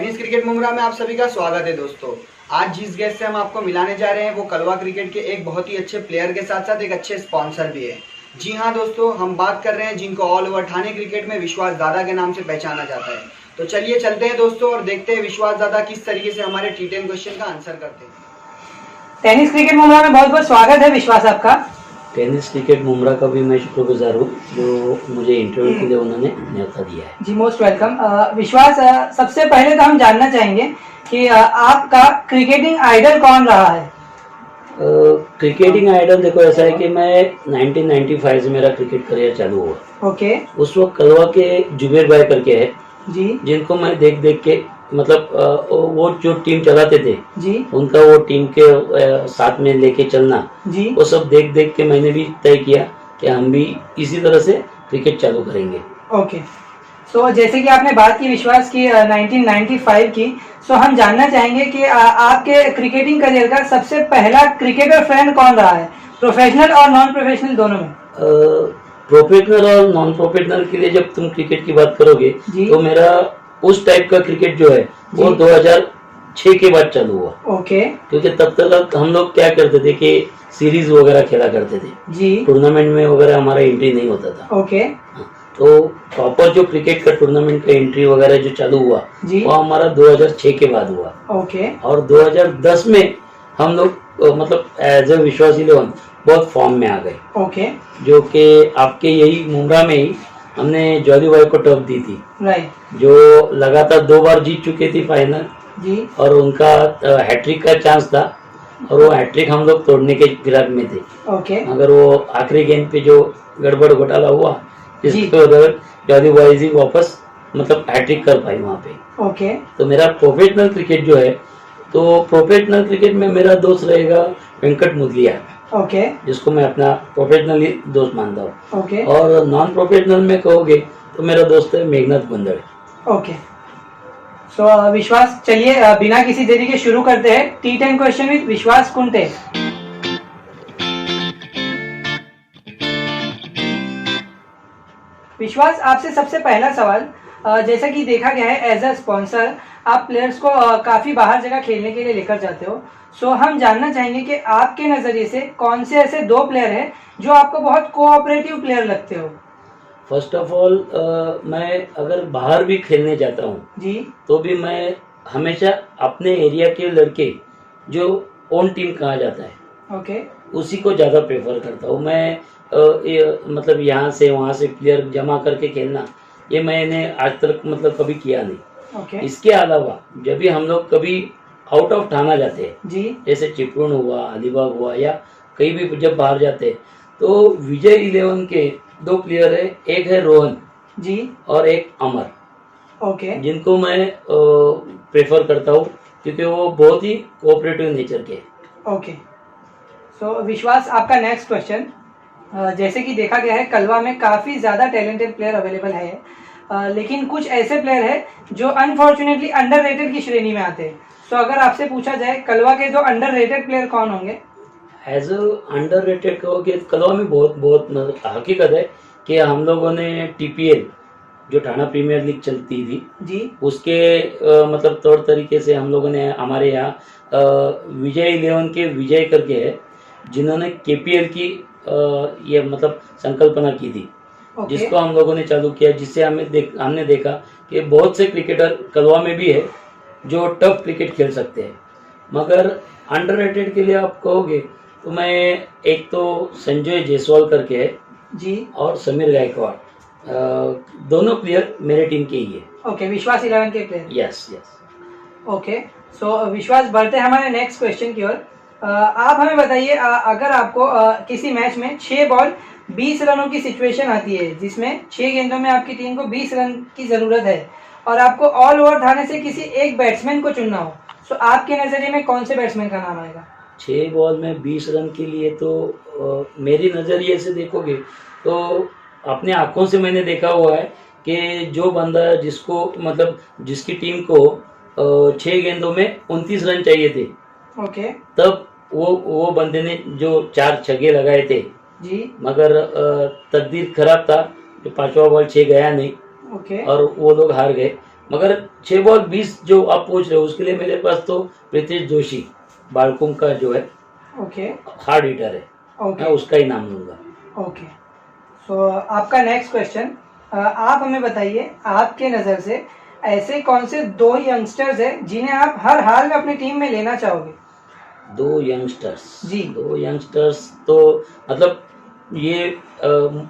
Tennis cricket Mumbra में आप सभी का स्वागत है दोस्तों। आज जिस गेस्ट से हम आपको मिलाने जा रहे हैं वो कलवा क्रिकेट के एक बहुत ही अच्छे प्लेयर के साथ साथ एक अच्छे स्पॉन्सर भी है। जी हाँ दोस्तों, हम बात कर रहे हैं जिनको ऑल ओवर ठाणे क्रिकेट में विश्वास दादा के नाम से पहचाना जाता है। तो चलिए चलते हैं दोस्तों और देखते हैं विश्वास दादा किस तरीके से हमारे T10 क्वेश्चन का आंसर करते हैं। टेनिस क्रिकेट मुमरा में बहुत बहुत स्वागत है विश्वास आपका। टेनिस क्रिकेट मुमरा का भी मैं शुक्रगुजार हूँ जो मुझे इंटरव्यू के लिए उन्होंने न्योता दिया है। जी मोस्ट वेलकम। विश्वास, सबसे पहले तो हम जानना चाहेंगे कि आपका क्रिकेटिंग आइडल कौन रहा है? क्रिकेटिंग आइडल देखो ऐसा है कि मैं 1995 से मेरा क्रिकेट करियर चालू हुआ। ओके। उस वक्त कलवा के जुबेर भाई करके है जी, जिनको मैं देख देख के मतलब वो जो टीम चलाते थे जी, उनका वो टीम के साथ में लेके चलना जी, वो सब देख देख के मैंने भी तय किया कि हम भी इसी तरह से क्रिकेट चालू करेंगे। ओके। सो जैसे कि आपने बात की विश्वास की 1995 की, सो हम जानना चाहेंगे कि आपके क्रिकेटिंग करियर का सबसे पहला क्रिकेटर फ्रेंड कौन रहा है, प्रोफेशनल और नॉन प्रोफेशनल दोनों में? प्रोफेशनल और नॉन प्रोफेशनल के लिए जब तुम क्रिकेट की बात करोगे तो मेरा उस टाइप का क्रिकेट जो है वो 2006 के बाद चालू हुआ। ओके। क्योंकि तब तक हम लोग क्या करते थे कि सीरीज वगैरह खेला करते थे जी। टूर्नामेंट में वगैरह हमारा एंट्री नहीं होता था। ओके। तो प्रॉपर जो क्रिकेट का टूर्नामेंट का एंट्री वगैरह जो चालू हुआ वो हमारा 2006 के बाद हुआ। ओके। और 2010 में हम लोग मतलब एज ए विश्वास 11 बहुत फॉर्म में आ गए। ओके। जो कि आपके यही मुमरा में ही हमने जॉली भाई को टॉप दी थी। राइट। जो लगातार 2 बार जीत चुके थे फाइनल जी। और उनका हैट्रिक का चांस था और वो हैट्रिक हम लोग तोड़ने के फिराक में थे। ओके। मगर वो आखिरी गेंद पे जो गड़बड़ घोटाला हुआ जिसके वजह जॉली भाई जी वापस मतलब हैट्रिक कर पाई वहाँ पे। ओके। तो मेरा प्रोफेशनल क्रिकेट जो है तो प्रोफेशनल क्रिकेट में मेरा दोस्त रहेगा वेंकट मुदलिया। ओके। जिसको मैं अपना प्रोफेशनली दोस्त मानता हूँ। ओके। और नॉन प्रोफेशनल में कहोगे तो मेरा दोस्त है मेघनाथ बंदड़। ओके। सो विश्वास, चलिए बिना किसी देरी के शुरू करते हैं T10 क्वेश्चन विद विश्वास कुंटे। विश्वास, आपसे सबसे पहला सवाल, जैसा कि देखा गया है एज अ स्पॉन्सर आप प्लेयर्स को काफी बाहर जगह खेलने के लिए लेकर जाते हो। सो हम जानना चाहेंगे कि आपके नजरिए से कौन से ऐसे 2 प्लेयर हैं जो आपको बहुत कोऑपरेटिव प्लेयर लगते हो? फर्स्ट ऑफ ऑल मैं अगर बाहर भी खेलने जाता हूँ जी, तो भी मैं हमेशा अपने एरिया के लड़के जो ओन टीम कहा जाता है ओके, उसी को ज़्यादा प्रेफर करता हूँ मैं। मतलब यहाँ से वहाँ से प्लेयर जमा करके खेलना ये मैंने आज तक मतलब कभी किया नहीं। ओके। इसके अलावा जब भी हम लोग कभी आउट ऑफ ठाणा जाते हैं जी, जैसे चिपळूण हुआ, अलीबाग हुआ या कहीं भी जब बाहर जाते हैं तो विजय 11 के 2 प्लेयर है, एक है रोहन जी और एक अमर, ओके, जिनको मैं प्रेफर करता हूँ क्योंकि वो बहुत ही कोऑपरेटिव नेचर के हैं। ओके। सो विश्वास, आपका नेक्स्ट क्वेश्चन, जैसे कि देखा गया है कलवा में काफी ज्यादा टैलेंटेड प्लेयर अवेलेबल है, लेकिन कुछ ऐसे प्लेयर है जो अनफॉर्चुनेटली अंडररेटेड की श्रेणी में आते हैं। सो अगर आपसे पूछा जाए कलवा के 2 अंडररेटेड प्लेयर कौन होंगे? एज अंडररेटेड कहोगे कलवा में बहुत बहुत हकीकत है कि हम लोगों ने TPL जो ठाणा प्रीमियर लीग चलती थी जी, उसके मतलब तौर तरीके से हम लोगों ने हमारे यहाँ विजय 11 के विजय करके है जिन्होंने KPL की ये मतलब संकल्पना की थी। जिसको हम लोगों ने चालू किया, जिससे हमने देखा कि बहुत से क्रिकेटर कलवा में भी है जो टफ क्रिकेट खेल सकते हैं। मगर अंडररेटेड के लिए आप कहोगे तो मैं एक तो संजय जायसवाल करके है जी और समीर गायकवाड़, दोनों प्लेयर मेरे टीम के ही है। ओके, विश्वास 11 के प्लेयर। Yes yes. ओके। सो विश्वास, बढ़ते हैं हमारे नेक्स्ट क्वेश्चन की ओर। आप हमें बताइए, अगर आपको किसी मैच में 6 बॉल 20 रनों की सिचुएशन आती है जिसमें 6 गेंदों में आपकी टीम को 20 रन की जरूरत है और आपको ऑल ओवर ठाणे से किसी एक बैट्समैन को चुनना हो, तो आपके नजरिए में कौन से बैट्समैन का नाम आएगा? 6 बॉल में 20 रन के लिए तो मेरी नज़रिए से देखोगे तो अपने आंखों से मैंने देखा हुआ है कि जो बंदा जिसको मतलब जिसकी टीम को 6 गेंदों में 29 रन चाहिए थे, ओके, तब वो बंदे ने जो 4 छक्के लगाए थे जी, मगर तकदीर खराब था, जो 5वां बॉल 6 गया नहीं ओके, और वो लोग हार गए। मगर 6 बॉल 20 जो आप पूछ रहे हो उसके लिए मेरे पास तो प्रीतिश जोशी बालकुंग का जो है ओके हार्ड हिटर है, मैं ओके उसका ही नाम लूंगा। ओके। सो आपका नेक्स्ट क्वेश्चन, आप हमें बताइए आपके नज़र से ऐसे कौन से 2 यंगस्टर्स हैं जिन्हें आप हर हाल में अपनी टीम में लेना चाहोगे? 2 यंगस्टर्स जी। 2 यंगस्टर्स तो मतलब ये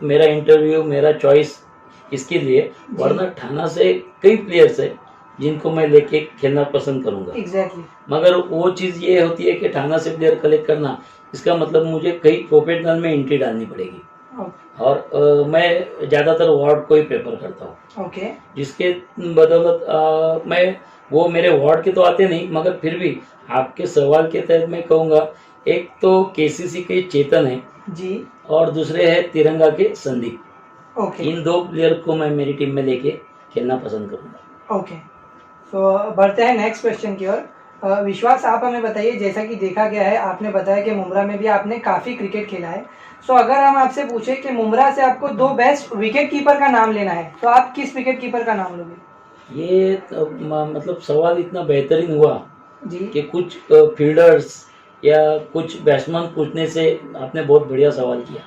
मेरा इंटरव्यू मेरा चॉइस इसके लिए, जी। वरना ठाना से कई प्लेयर्स है जिनको मैं लेके खेलना पसंद करूंगा। एग्जैक्टली। मगर वो चीज़ ये होती है कि ठाना से प्लेयर कलेक्ट करना, इसका मतलब मुझे कई प्रोफेशनल में एंट्री डालनी पड़ेगी और मैं ज़्यादातर वार्ड को ही प्रेफर करता हूँ, ओके जिसके बदौलत मैं वो मेरे वार्ड के तो आते नहीं, मगर फिर भी आपके सवाल के तहत मैं कहूँगा एक तो केसीसी के चेतन है जी। और दूसरे है तिरंगा के संदीप। ओके इन 2 प्लेयर को मैं मेरी टीम में लेके खेलना पसंद करूँगा। ओके। तो बढ़ते हैं नेक्स्ट क्वेश्चन की ओर। विश्वास, आप हमें बताइए, जैसा कि देखा गया है आपने बताया कि मुम्बरा में भी आपने काफ़ी क्रिकेट खेला है। सो अगर हम आपसे पूछे कि मुम्बरा से आपको 2 बेस्ट विकेट कीपर का नाम लेना है तो आप किस विकेट कीपर का नाम लोगे? ये मतलब सवाल इतना बेहतरीन हुआ जी कि कुछ फील्डर्स या कुछ बैट्समैन पूछने से आपने बहुत बढ़िया सवाल किया,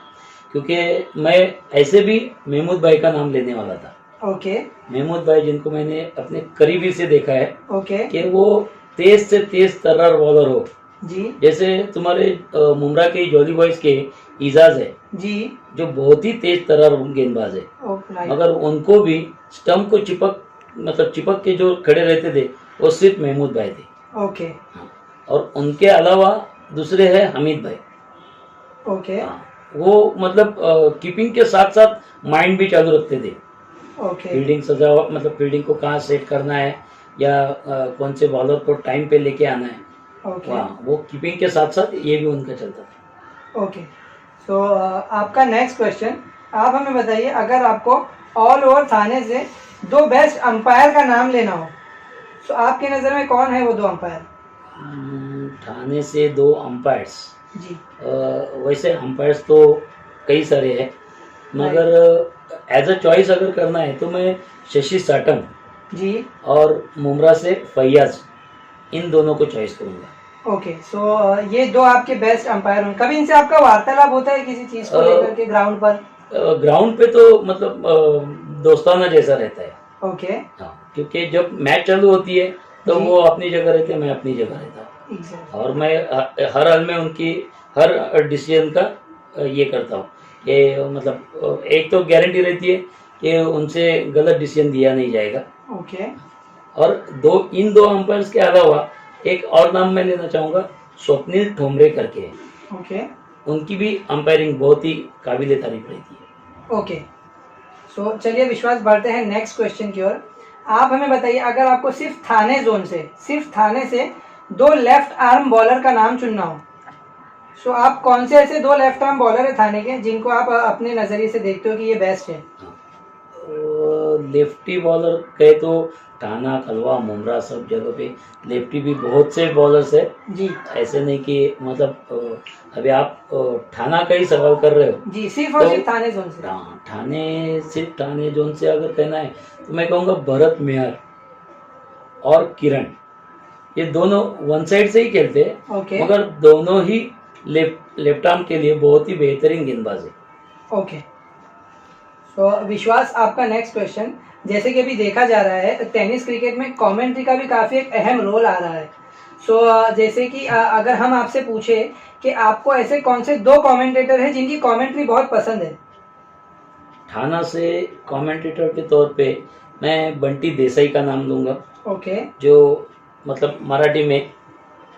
क्योंकि मैं ऐसे भी महमूद भाई का नाम लेने वाला था। ओके महमूद भाई जिनको मैंने अपने करीबी से देखा है ओके कि वो तेज से तेज तर्रार बॉलर हो, जी जैसे तुम्हारे मुम्बरा के जॉली बॉयज के इजाज है जी जो बहुत ही तेज तर्रार गेंदबाज है, ओके मगर उनको भी स्टंप को चिपक के जो खड़े रहते थे वो सिर्फ महमूद भाई थे। ओके हाँ, और उनके अलावा दूसरे है हमीद भाई। ओके हाँ, वो मतलब कीपिंग के साथ साथ माइंड भी चालू रखते थे। ओके फील्डिंग सजावट मतलब फील्डिंग को कहाँ सेट करना है या कौन से बॉलर को टाइम पे लेके आना है, ओके हाँ वो कीपिंग के साथ साथ ये भी उनका चलता था। ओके। सो आपका नेक्स्ट क्वेश्चन, आप हमें बताइए अगर आपको ऑल ओवर थाने से 2 बेस्ट अंपायर का नाम लेना हो तो आपकी नज़र में कौन है वो 2 अंपायर? ठाणे से 2 अंपायर्स, जी वैसे अंपायर्स तो कई सारे हैं, मगर एज अ चॉइस अगर करना है तो मैं शशि साटम जी और मुमरा से फैयाज, इन दोनों को चॉइस करूंगा। ओके। सो ये 2 आपके बेस्ट अंपायर होंगे। कभी इनसे आपका वार्तालाप होता है किसी चीज़ को लेकर के ग्राउंड पर? ग्राउंड पे तो मतलब दोस्ताना जैसा रहता है। ओके हाँ, क्योंकि जब मैच चालू होती है तो जी। वो अपनी जगह रहते हैं, मैं अपनी जगह रहता हूँ, एग्जैक्टली और मैं हर हाल में उनकी हर डिसीजन का ये करता हूँ कि मतलब एक तो गारंटी रहती है कि उनसे गलत डिसीजन दिया नहीं जाएगा। ओके और इन दो अंपायर्स के अलावा एक और नाम मैं लेना चाहूँगा, स्वप्निल ठोमरे करके है, ओके उनकी भी अंपायरिंग बहुत ही काबिल तारीफ रहती है। ओके। सो चलिए विश्वास, बढ़ते हैं नेक्स्ट क्वेश्चन की ओर। आप हमें बताइए अगर आपको सिर्फ थाने से 2 लेफ्ट आर्म बॉलर का नाम चुनना हो सो आप कौन से ऐसे 2 लेफ्ट आर्म बॉलर है थाने के जिनको आप अपने नज़रिए से देखते हो कि ये बेस्ट है? लेफ्टी बॉलर कहे तो ठाना कलवा मुमरा सब जगह पे लेफ्टी भी बहुत से बॉलर्स है जी ऐसे नहीं कि मतलब अभी आप ठाना का ही सवाल कर रहे हो जी, सिर्फ और तो सिर्फ थाने जोन से। हाँ, सिर्फ ठाणे जोन से अगर कहना है तो मैं कहूँगा भरत मेहर और किरण, ये दोनों वन साइड से ही खेलते हैं, ओके मगर दोनों ही लेफ्ट आर्म के लिए बहुत ही बेहतरीन गेंदबाज है। ओके। सो विश्वास, आपका नेक्स्ट क्वेश्चन, जैसे कि अभी देखा जा रहा है टेनिस क्रिकेट में कमेंट्री का भी काफ़ी एक अहम रोल आ रहा है। सो जैसे कि अगर हम आपसे पूछे कि आपको ऐसे कौन से 2 कमेंटेटर हैं जिनकी कमेंट्री बहुत पसंद है? ठाना से कमेंटेटर के तौर पे मैं बंटी देसाई का नाम लूँगा, ओके जो मतलब मराठी में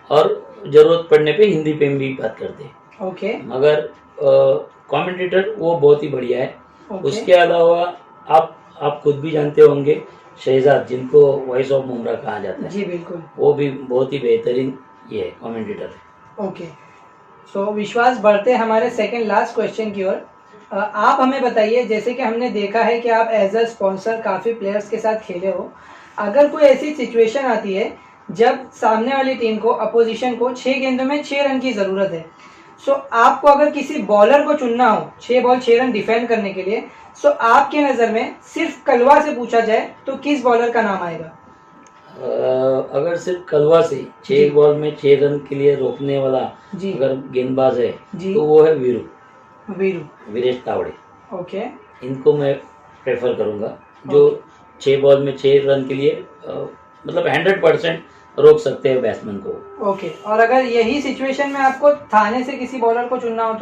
और ज़रूरत पड़ने पे हिंदी पे भी बात करते हैं, ओके मगर कमेंटेटर वो बहुत ही बढ़िया है। ओके उसके अलावा आप खुद भी जानते होंगे शहजाद, जिनको वॉइस ऑफ मुमरा कहा जाता है, जी बिल्कुल, वो भी बहुत ही बेहतरीन ये कमेंटेटर है। ओके। सो विश्वास, बढ़ते हैं हमारे सेकंड लास्ट क्वेश्चन की ओर। आप हमें बताइए, जैसे कि हमने देखा है कि आप एज अ स्पॉन्सर काफ़ी प्लेयर्स के साथ खेले हो, अगर कोई ऐसी सिचुएशन आती है जब सामने वाली टीम को, अपोजिशन को 6 गेंदों में 6 रन की ज़रूरत है, सो आपको अगर किसी बॉलर को चुनना हो 6 बॉल 6 रन डिफेंड करने के लिए, सो आपके नज़र में सिर्फ कलवा से पूछा जाए तो किस बॉलर का नाम आएगा? अगर सिर्फ कलवा से 6 बॉल में 6 रन के लिए रोकने वाला जी अगर गेंदबाज है जी तो वो है वीरेश तावड़े। ओके इनको मैं प्रेफर करूंगा, जो 6 बॉल में 6 रन के लिए मतलब 100% रोक सकते हैं बैट्समैन को। ओके। और अगर यही सिचुएशन में आपको थाने से किसी बॉलर को चुनना हो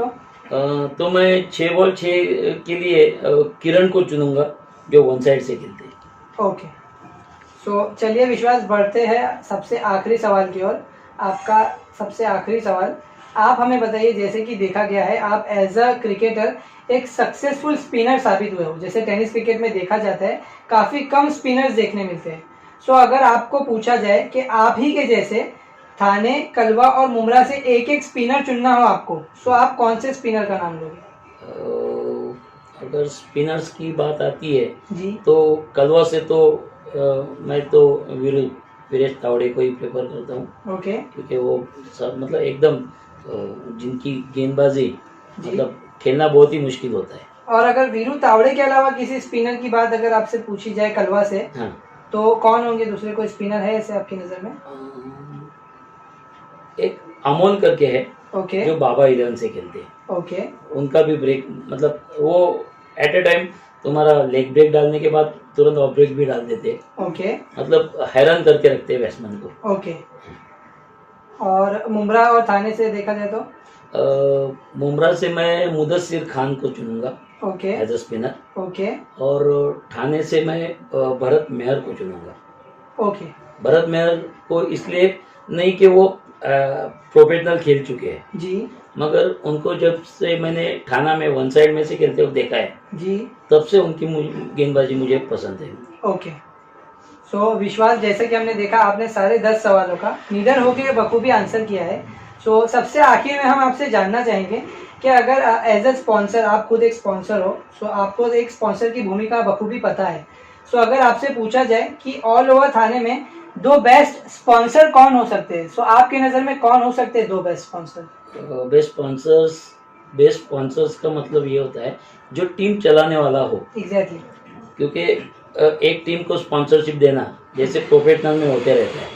तो मैं 6 बॉल 6 के लिए किरण को चुनूंगा, जो वन साइड से खेलते हैं। ओके। सो चलिए विश्वास, बढ़ते हैं सबसे आखिरी सवाल की ओर। आपका सबसे आखिरी सवाल, आप हमें बताइए, जैसे कि देखा गया है आप एज अ क्रिकेटर एक सक्सेसफुल स्पिनर साबित हुए हो। जैसे टेनिस क्रिकेट में देखा जाता है काफ़ी कम स्पिनर्स देखने मिलते हैं। सो अगर आपको पूछा जाए कि आप ही के जैसे थाने, कलवा और मुमरा से एक एक स्पिनर चुनना हो आपको, सो आप कौन से स्पिनर का नाम लोगे? अगर स्पिनर्स की बात आती है जी तो कलवा से तो मैं तो वीरेश तावड़े को ही प्रेफर करता हूँ। ओके क्योंकि वो सब मतलब एकदम जिनकी गेंदबाजी जी। मतलब खेलना बहुत ही मुश्किल होता है। और अगर वीरू तावड़े के अलावा किसी स्पिनर की बात अगर आपसे पूछी जाए कलवा से, हाँ, तो कौन होंगे? दूसरे कोई स्पिनर है ऐसे आपकी नज़र में? एक अमोल करके है ओके जो बाबा 11 से खेलते हैं। ओके उनका भी ब्रेक मतलब वो एट ए टाइम तुम्हारा लेग ब्रेक डालने के बाद तुरंत ऑफ ब्रेक भी डाल देते हैं। ओके मतलब हैरान करके रखते हैं बैट्समैन को। ओके। और मुमरा और थाने से देखा जाए तो? मुमरा से मैं मुदस्सिर खान को चुनूंगा okay as a spinner, okay और ठाणे से मैं भरत मेहर को चुनूंगा। ओके भरत मेहर को इसलिए नहीं कि वो प्रोफेशनल खेल चुके हैं, जी मगर उनको जब से मैंने ठाणा में वन साइड में से खेलते हुए देखा है जी। तब से उनकी गेंदबाजी मुझे पसंद है। ओके। सो विश्वास, जैसे कि हमने देखा आपने सारे 10 सवालों का निडर होकर बखूबी आंसर किया है। सो सबसे आखिर में हम आपसे जानना चाहेंगे कि अगर एज अ स्पॉन्सर, आप खुद एक स्पॉन्सर हो, सो आपको एक स्पॉन्सर की भूमिका बखूबी पता है। सो अगर आपसे पूछा जाए कि ऑल ओवर थाने में 2 बेस्ट स्पॉन्सर कौन हो सकते हैं, सो आपकी नज़र में कौन हो सकते हैं 2 बेस्ट स्पॉन्सर? बेस्ट स्पॉन्सर्स का मतलब ये होता है जो टीम चलाने वाला हो। एग्जैक्टली। क्योंकि एक टीम को स्पॉन्सरशिप देना जैसे प्रोफेशनल में होते रहता है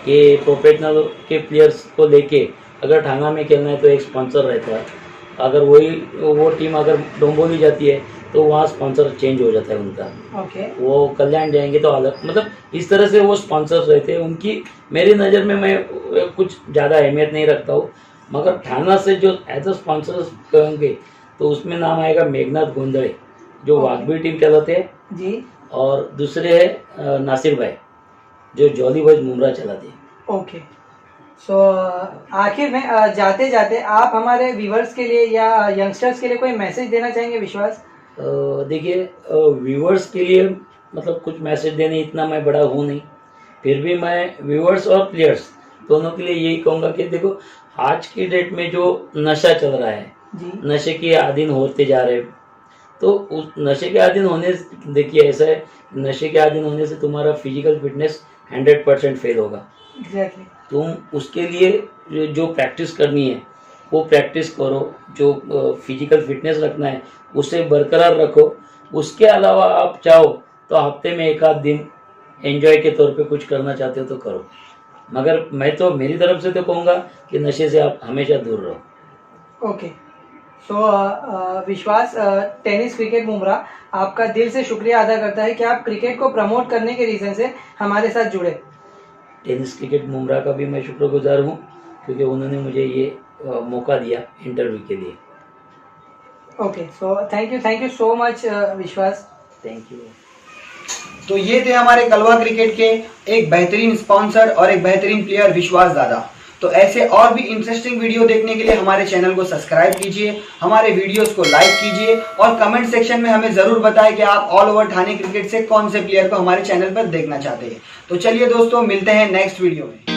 कि प्रोफेशनल के प्लेयर्स को लेके अगर ठाणा में खेलना है तो एक स्पॉन्सर रहता है, अगर वो टीम अगर डोंबोली जाती है तो वहाँ स्पॉन्सर चेंज हो जाता है उनका। ओके वो कल्याण जाएंगे तो अलग, मतलब इस तरह से वो स्पॉन्सर्स रहते हैं। उनकी मेरी नज़र में मैं कुछ ज़्यादा अहमियत नहीं रखता हूँ, मगर ठाणा से जो एज अ स्पॉन्सर्स कहेंगे तो उसमें नाम आएगा मेघनाथ गोंदड़े जो वाघबी टीम चलाते हैं जी। और दूसरे है नासिर भाई जो जॉली बॉयज मुमरा चलाते हैं। ओके। सो आखिर में जाते जाते आप हमारे व्यूवर्स के लिए या यंगस्टर्स के लिए कोई मैसेज देना चाहेंगे विश्वास? देखिए, व्यूवर्स के लिए मतलब कुछ मैसेज देने इतना मैं बड़ा हूँ नहीं, फिर भी मैं व्यूवर्स और प्लेयर्स दोनों के लिए यही कहूँगा कि देखो आज की डेट में जो नशा चल रहा है जी नशे के अधीन होते जा रहे हैं, तो उस नशे के अधीन होने से देखिए ऐसा है, नशे के अधीन होने से तुम्हारा फिजिकल फिटनेस 100% फेल होगा। एग्जैक्टली। तुम उसके लिए जो प्रैक्टिस करनी है वो प्रैक्टिस करो, जो फिजिकल फिटनेस रखना है उसे बरकरार रखो। उसके अलावा आप चाहो तो हफ्ते में 1 आध दिन एंजॉय के तौर पे कुछ करना चाहते हो तो करो, मगर मैं तो मेरी तरफ से तो कहूँगा कि नशे से आप हमेशा दूर रहो। ओके। सो विश्वास, टेनिस क्रिकेट मुमरा आपका दिल से शुक्रिया अदा करता है कि आप क्रिकेट को प्रमोट करने के रीज़न से हमारे साथ जुड़े। टेनिस क्रिकेट मुमरा का भी मैं शुक्रगुजार हूँ क्योंकि उन्होंने मुझे ये मौका दिया इंटरव्यू के लिए। Okay. So thank you so much Vishwas. Thank you. तो ये थे हमारे कलवा क्रिकेट के एक बेहतरीन स्पॉन्सर और एक बेहतरीन प्लेयर विश्वास दादा। तो ऐसे और भी इंटरेस्टिंग वीडियो देखने के लिए हमारे चैनल को सब्सक्राइब कीजिए, हमारे वीडियोस को लाइक कीजिए और कमेंट सेक्शन में हमें जरूर बताएं कि आप ऑल ओवर ठाणे क्रिकेट से कौन से प्लेयर को हमारे चैनल पर देखना चाहते हैं। तो चलिए दोस्तों, मिलते हैं नेक्स्ट वीडियो में।